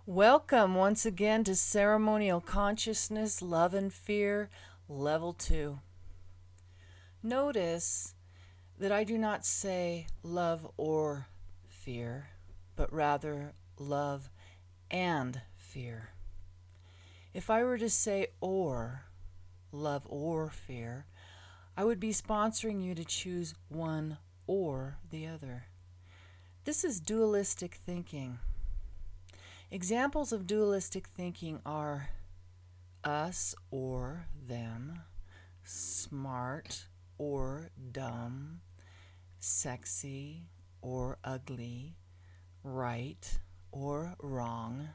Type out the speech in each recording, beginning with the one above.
Welcome once again to Ceremonial Consciousness, Love and Fear, Level 2. Notice that I do not say love or fear, but rather love and fear. If I were to say or, love or fear, I would be sponsoring you to choose one or the other. This is dualistic thinking. Examples of dualistic thinking are us or them, smart or dumb, sexy or ugly, right or wrong,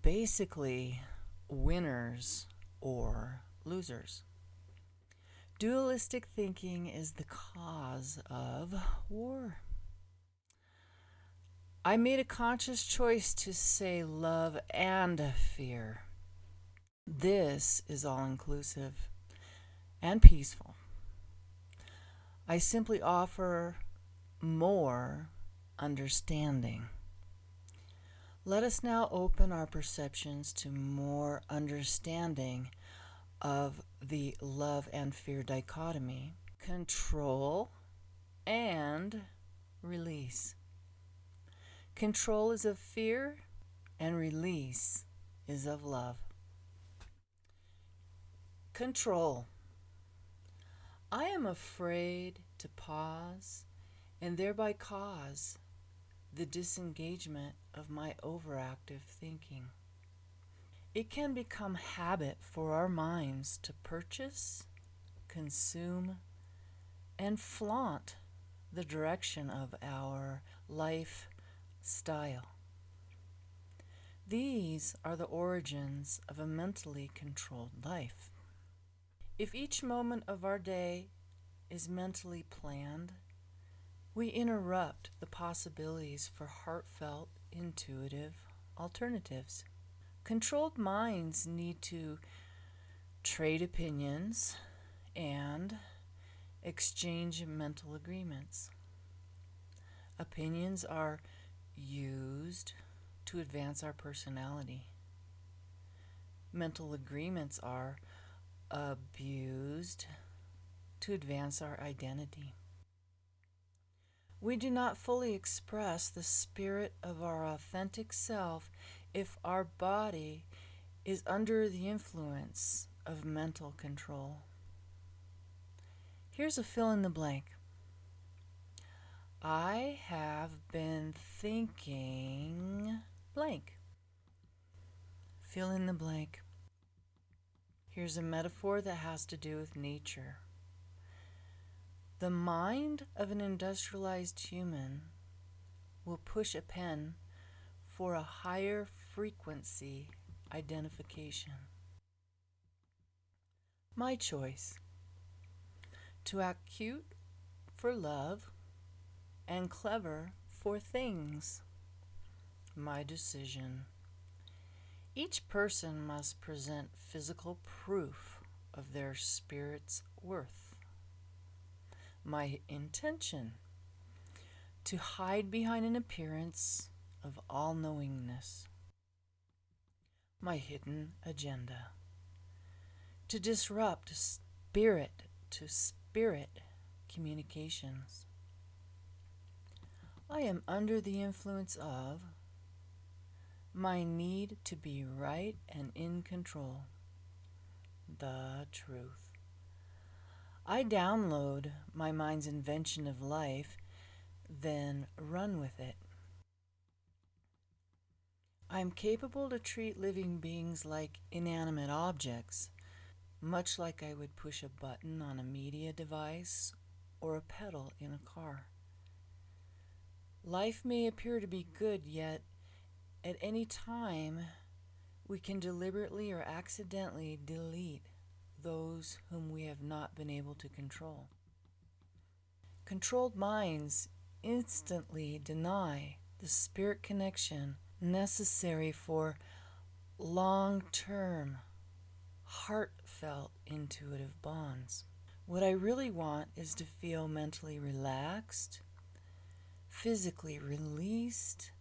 basically winners or losers. Dualistic thinking is the cause of war. I made a conscious choice to say love and fear. This is all inclusive and peaceful. I simply offer more understanding. Let us now open our perceptions to more understanding of the love and fear dichotomy, control and release. Control is of fear, and release is of love. Control. I am afraid to pause and thereby cause the disengagement of my overactive thinking. It can become habit for our minds to purchase, consume, and flaunt the direction of our life style. These are the origins of a mentally controlled life. If each moment of our day is mentally planned, we interrupt the possibilities for heartfelt, intuitive alternatives. Controlled minds need to trade opinions and exchange mental agreements. Opinions are used to advance our personality. Mental agreements are abused to advance our identity. We do not fully express the spirit of our authentic self if our body is under the influence of mental control. Here's a fill in the blank. I have been thinking blank. Fill in the blank. Here's a metaphor that has to do with nature. The mind of an industrialized human will push a pen for a higher frequency identification. My choice: to act cute for love and clever for things. My decision. Each person must present physical proof of their spirit's worth. My intention: to hide behind an appearance of all-knowingness. My hidden agenda: to disrupt spirit-to-spirit communications. I am under the influence of my need to be right and in control. The truth. I download my mind's invention of life, then run with it. I am capable to treat living beings like inanimate objects, much like I would push a button on a media device or a pedal in a car. Life may appear to be good, yet at any time we can deliberately or accidentally delete those whom we have not been able to control. Controlled minds instantly deny the spirit connection necessary for long-term, heartfelt, intuitive bonds. What I really want is to feel mentally relaxed, physically released,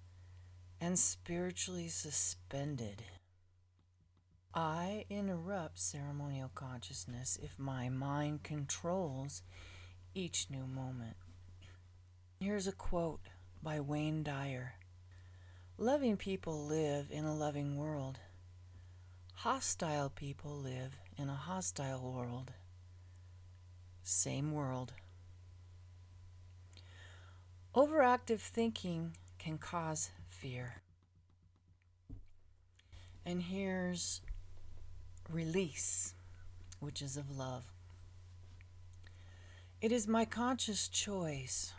and spiritually suspended. I interrupt ceremonial consciousness if my mind controls each new moment. Here's a quote by Wayne Dyer. Loving people live in a loving world. Hostile people live in a hostile world. Same world. Overactive thinking can cause fear. And here's release, which is of love. It is my conscious choice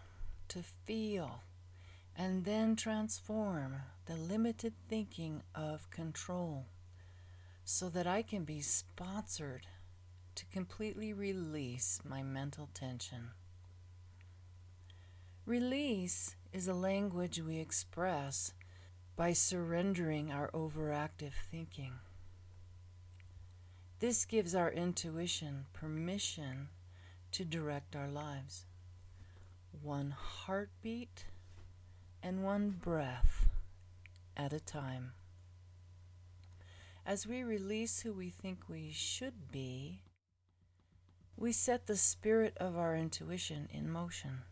to feel and then transform the limited thinking of control so that I can be sponsored to completely release my mental tension. Release is a language we express by surrendering our overactive thinking. This gives our intuition permission to direct our lives, one heartbeat and one breath at a time. As we release who we think we should be, we set the spirit of our intuition in motion.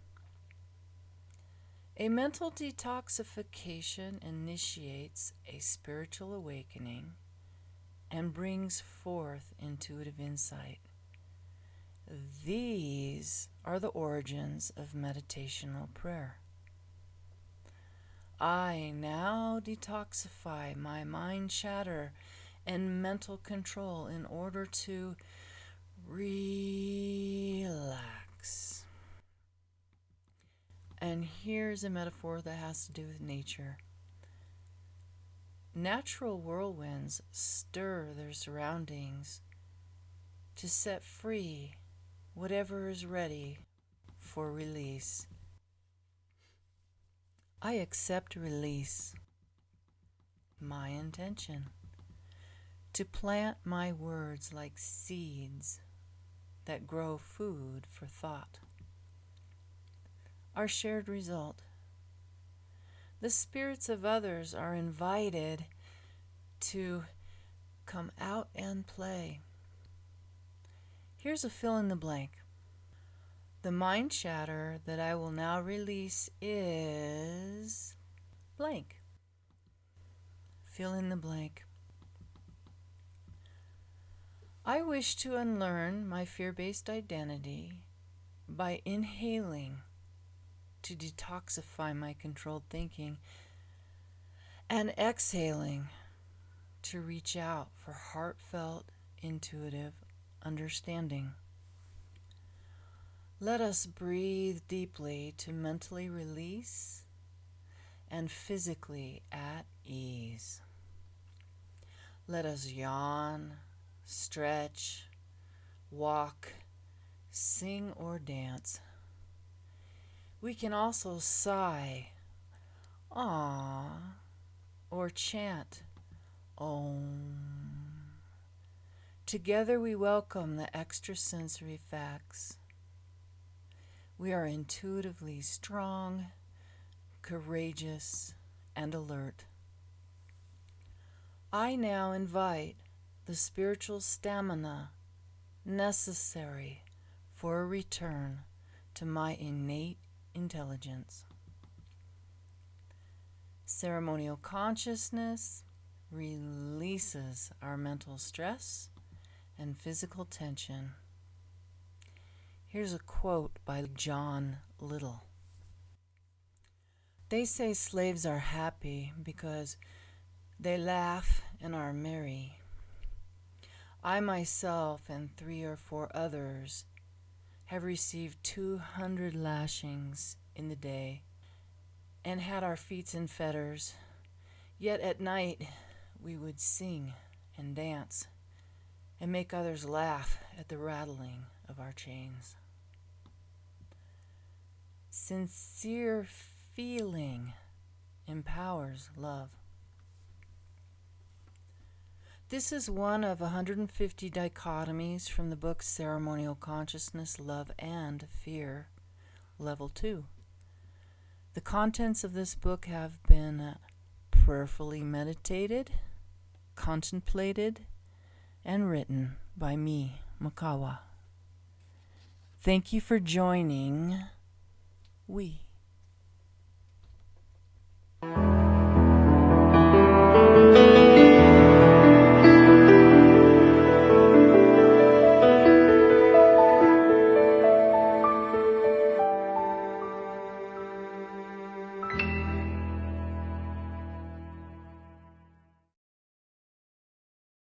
A mental detoxification initiates a spiritual awakening and brings forth intuitive insight. These are the origins of meditational prayer. I now detoxify my mind chatter and mental control in order to relax. And here's a metaphor that has to do with nature. Natural whirlwinds stir their surroundings to set free whatever is ready for release. I accept release. My intention to plant my words like seeds that grow food for thought. Our shared result. The spirits of others are invited to come out and play. Here's a fill in the blank. The mind chatter that I will now release is blank. Fill in the blank. I wish to unlearn my fear-based identity by inhaling to detoxify my controlled thinking and exhaling to reach out for heartfelt, intuitive understanding. Let us breathe deeply to mentally release and physically at ease. Let us yawn, stretch, walk, sing, or dance. We can also sigh, ah, or chant, om. Together we welcome the extrasensory facts. We are intuitively strong, courageous, and alert. I now invite the spiritual stamina necessary for a return to my innate intelligence. Ceremonial consciousness releases our mental stress and physical tension. Here's a quote by John Little. They say slaves are happy because they laugh and are merry. I myself and 3 or 4 others have received 200 lashings in the day and had our feet in fetters. Yet at night we would sing and dance and make others laugh at the rattling of our chains. Sincere feeling empowers love. This is one of 150 dichotomies from the book Ceremonial Consciousness, Love and Fear, Level 2. The contents of this book have been prayerfully meditated, contemplated, and written by me, Makawa. Thank you for joining We.